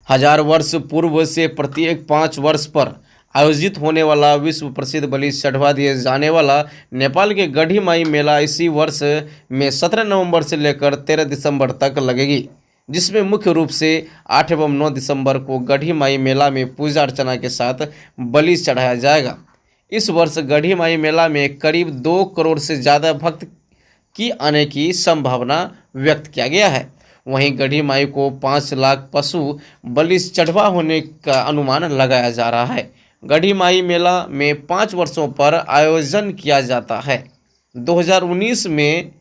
हजार वर्ष पूर्व से प्रत्येक 5 वर्ष पर आयोजित होने वाला विश्व प्रसिद्ध बलि चढ़वा दिए जाने वाला नेपाल के गढ़ी माई मेला इसी वर्ष में 17 नवंबर से लेकर 13 दिसंबर तक लगेगी, जिसमें मुख्य रूप से 8 एवं 9 दिसंबर को गढ़ी माई मेला में पूजा अर्चना के साथ बलि चढ़ाया जाएगा। इस वर्ष गढ़ी माई मेला में करीब 2 करोड़ से ज़्यादा भक्त की आने की संभावना व्यक्त किया गया है। वहीं गढ़ी माई को 5 लाख पशु बलि चढ़वा होने का अनुमान लगाया जा रहा है। गढ़ी माई मेला में 5 वर्षों पर आयोजन किया जाता है। 2019 में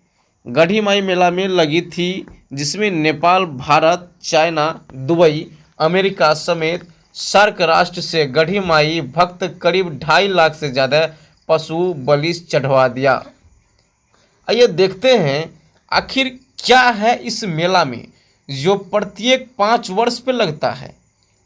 गढ़ी माई मेला में लगी थी, जिसमें Nepal, Bharat, China, Dubai, America समेत सार्क राष्ट्र से गढ़ी माई भक्त करीब 2.5 लाख से ज़्यादा पशु बलि चढ़वा दिया। आइए देखते हैं आखिर क्या है इस मेला में जो प्रत्येक 5 वर्ष पे लगता है।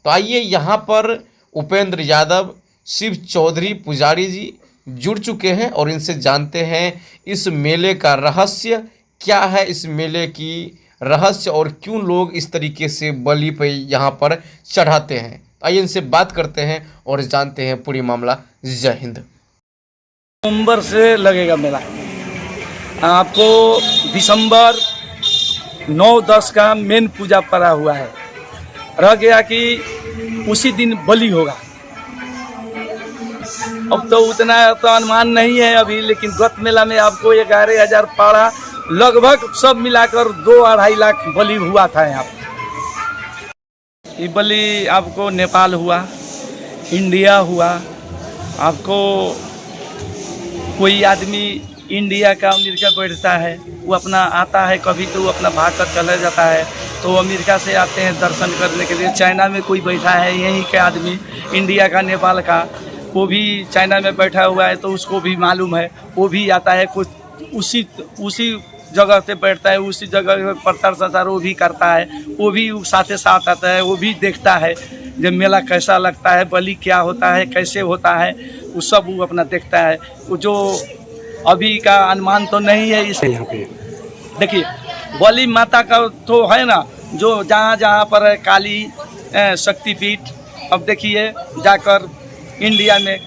तो आइए यहाँ पर उपेंद्र यादव, शिव चौधरी पुजारी जी जुड़ चुके हैं और इनसे जानते हैं इस मेले का रहस्य क्या है, इस मेले की रहस्य और क्यों लोग इस तरीके से बलि पे यहाँ पर चढ़ाते हैं। आइए इनसे बात करते हैं और जानते हैं पूरी मामला। जय हिंद। नवंबर से लगेगा मेला, आपको दिसंबर 9-10 का मेन पूजा पड़ा हुआ है। रह गया कि उसी दिन बलि होगा। अब तो उतना तो अनुमान नहीं है अभी, लेकिन गत मेला में आपको 11,000 पाड़ा लगभग सब मिलाकर 2-2.5 लाख बलि हुआ था। यहाँ ये बलि आपको नेपाल हुआ, इंडिया हुआ, आपको कोई आदमी इंडिया का अमेरिका बैठता है, वो अपना आता है, कभी तो वो अपना भाग कर चला जाता है, तो अमेरिका से आते हैं दर्शन करने के लिए। चाइना में कोई बैठा है यहीं के आदमी, इंडिया का, नेपाल का, वो भी चाइना में बैठा हुआ है, तो उसको भी मालूम है, वो भी आता है, कुछ उसी जगह से बैठता है, उसी जगह प्रचार संचार वो भी करता है, वो भी साथ साथ आता है, वो भी देखता है जब मेला कैसा लगता है, बलि क्या होता है, कैसे होता है, वो सब वो अपना देखता है। वो जो अभी का अनुमान तो नहीं है इस यहाँ पे। देखिए बलि माता का तो है ना, जो जहाँ जहाँ पर काली शक्तिपीठ, अब देखिए जाकर इंडिया में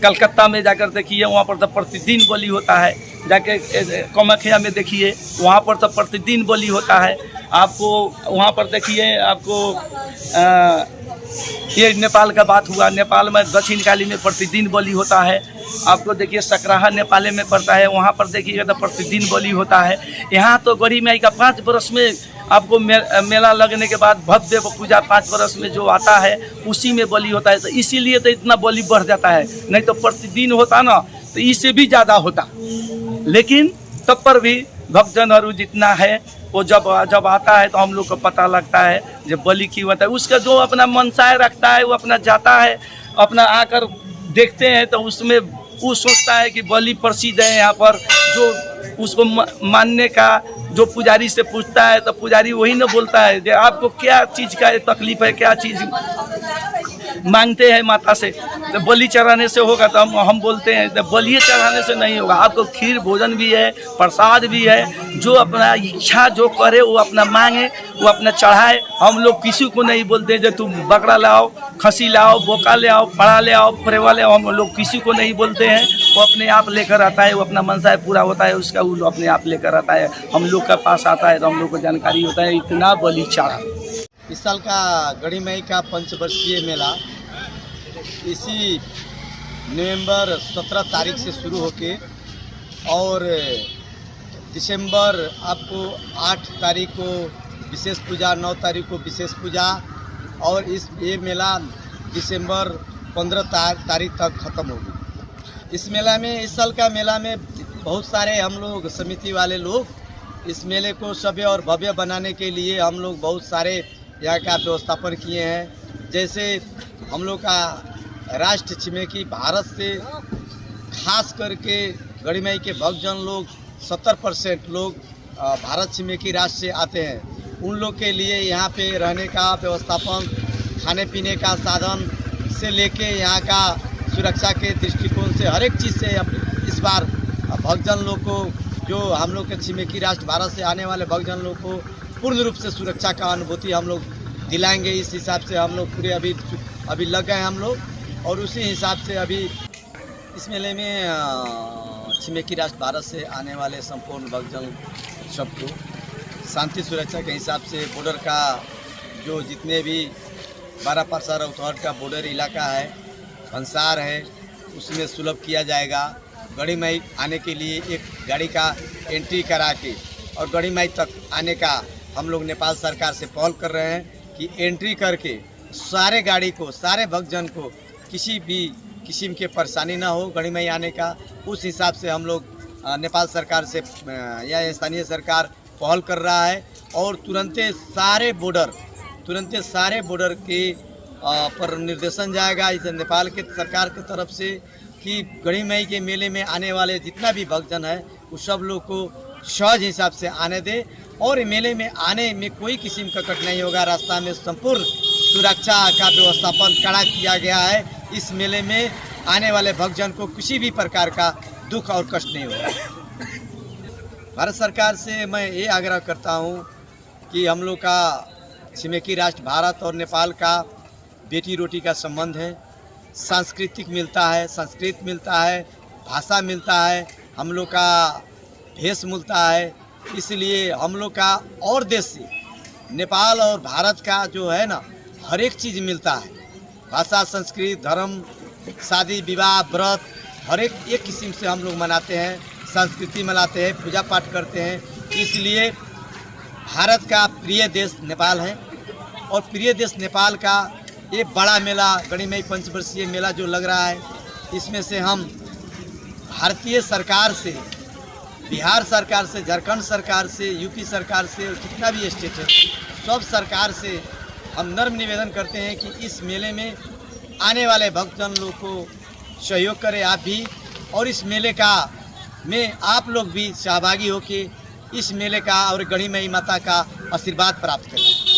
कलकत्ता में जाकर देखिए, वहाँ पर तो प्रतिदिन बलि होता है। जाके कामाख्या में देखिए, वहाँ पर तो प्रतिदिन बलि होता है। आपको वहाँ पर देखिए, आपको ये नेपाल का बात हुआ, नेपाल में दक्षिण काली में प्रतिदिन बलि होता है। आपको देखिए सकराहा नेपाल में पड़ता है, वहाँ पर देखिएगा तो प्रतिदिन बलि होता है। यहाँ तो गढ़ी माई का 5 वर्ष में आपको मेला लगने के बाद भव्य पूजा 5 वर्ष में जो आता है उसी में बलि होता है। तो इसीलिए तो इतना बलि बढ़ जाता है, नहीं तो प्रतिदिन होता ना तो इससे भी ज़्यादा होता। लेकिन तब पर भी भक्तजन जितना है वो जब आता है तो हम लोग को पता लगता है जब बलि की होता है। उसका जो अपना मनसाय रखता है वो अपना जाता है, अपना आकर देखते हैं तो उसमें वो सोचता है कि बलि प्रसिद्ध है यहाँ पर। जो उसको मानने का जो पुजारी से पूछता है तो पुजारी वही ना बोलता है कि आपको क्या चीज़ का तकलीफ है, क्या चीज़ मांगते हैं माता से। तो बलि चढ़ाने से होगा, तो हम बोलते हैं तो बलि चढ़ाने से नहीं होगा। आपको खीर भोजन भी है, प्रसाद भी है, जो अपना इच्छा जो करे वो अपना मांगे, वो अपना चढ़ाए। हम लोग किसी को नहीं बोलते जो तुम बकरा लाओ, खसी लाओ, बोका ले आओ, पड़ा ले आओ, परेवा ले आओ, हम लोग किसी को नहीं बोलते हैं। वो अपने आप लेकर आता है, वो अपना मनसा पूरा होता है उसका, वो अपने आप लेकर आता है, हम लोग के पास आता है तो हम लोग को जानकारी होता है इतना बलि चढ़ा। इस साल का गढ़ी माई का 5 वर्षीय मेला इसी नवंबर 17 तारीख से शुरू होके और दिसंबर आपको 8 तारीख को विशेष पूजा, 9 तारीख को विशेष पूजा, और ये मेला दिसंबर 15 तारीख तक ख़त्म होगी। इस मेला में, इस साल का मेला में बहुत सारे हम लोग समिति वाले लोग इस मेले को सभ्य और भव्य बनाने के लिए हम लोग बहुत सारे यहाँ का व्यवस्थापन किए हैं। जैसे हम लोग का राष्ट्र छिमेकी भारत से खास करके गढ़ी माई के भक्तजन लोग 70% लोग भारत छिमेकी राष्ट्र से आते हैं। उन लोग के लिए यहाँ पे रहने का व्यवस्थापन, खाने पीने का साधन से लेके यहाँ का सुरक्षा के दृष्टिकोण से हर एक चीज़ से इस बार भक्तजन लोग को, जो हम लोग के छिमेकी राष्ट्र भारत से आने वाले भक्तजन लोग को पूर्ण रूप से सुरक्षा का अनुभूति हम लोग दिलाएंगे। इस हिसाब से हम लोग पूरे अभी लग गए हम लोग, और उसी हिसाब से अभी इस मेले में छिमेकी राष्ट्र भारत से आने वाले संपूर्ण भक्तजन सबको शांति सुरक्षा के हिसाब से बॉर्डर का जो जितने भी 12 परसा रौतहट का बॉर्डर इलाका है, भंसार है, उसमें सुलभ किया जाएगा। गढ़ी माई आने के लिए एक गाड़ी का एंट्री करा के और गढ़ी माई तक आने का हम लोग नेपाल सरकार से पहल कर रहे हैं कि एंट्री करके सारे गाड़ी को, सारे भक्तजन को किसी भी किस्म के परेशानी ना हो गढ़ी माई आने का। उस हिसाब से हम लोग नेपाल सरकार से या स्थानीय सरकार पहल कर रहा है, और तुरंत सारे बॉर्डर के पर निर्देशन जाएगा इस नेपाल के सरकार की तरफ से कि गढ़ी माई के मेले में आने वाले जितना भी भक्तजन है उस सब लोग को सहज हिसाब से आने दे, और मेले में आने में कोई किस्म का कठिनाई होगा। रास्ता में संपूर्ण सुरक्षा का व्यवस्थापन कड़ा किया गया है। इस मेले में आने वाले भक्तजन को किसी भी प्रकार का दुख और कष्ट नहीं होगा। भारत सरकार से मैं ये आग्रह करता हूँ कि हम लोग का छिमेकी राष्ट्र भारत और नेपाल का बेटी रोटी का संबंध है। सांस्कृतिक मिलता है, संस्कृत मिलता है, भाषा मिलता है, हम लोग का भेष मिलता है। इसलिए हम लोग का और देश से नेपाल और भारत का जो है ना हर एक चीज़ मिलता है। भाषा, संस्कृत, धर्म, शादी विवाह, व्रत हर एक किस्म से हम लोग मनाते हैं, संस्कृति मनाते हैं, पूजा पाठ करते हैं। इसलिए भारत का प्रिय देश नेपाल है, और प्रिय देश नेपाल का ये बड़ा मेला गढ़ी माई पंचवर्षीय मेला जो लग रहा है, इसमें से हम भारतीय सरकार से, बिहार सरकार से, झारखंड सरकार से, यूपी सरकार से, और जितना भी स्टेट है सब सरकार से हम नम्र निवेदन करते हैं कि इस मेले में आने वाले भक्तजन लोग को सहयोग करें आप भी, और इस मेले का में आप लोग भी सहभागी होकर इस मेले का और गढ़ी माई माता का आशीर्वाद प्राप्त करें।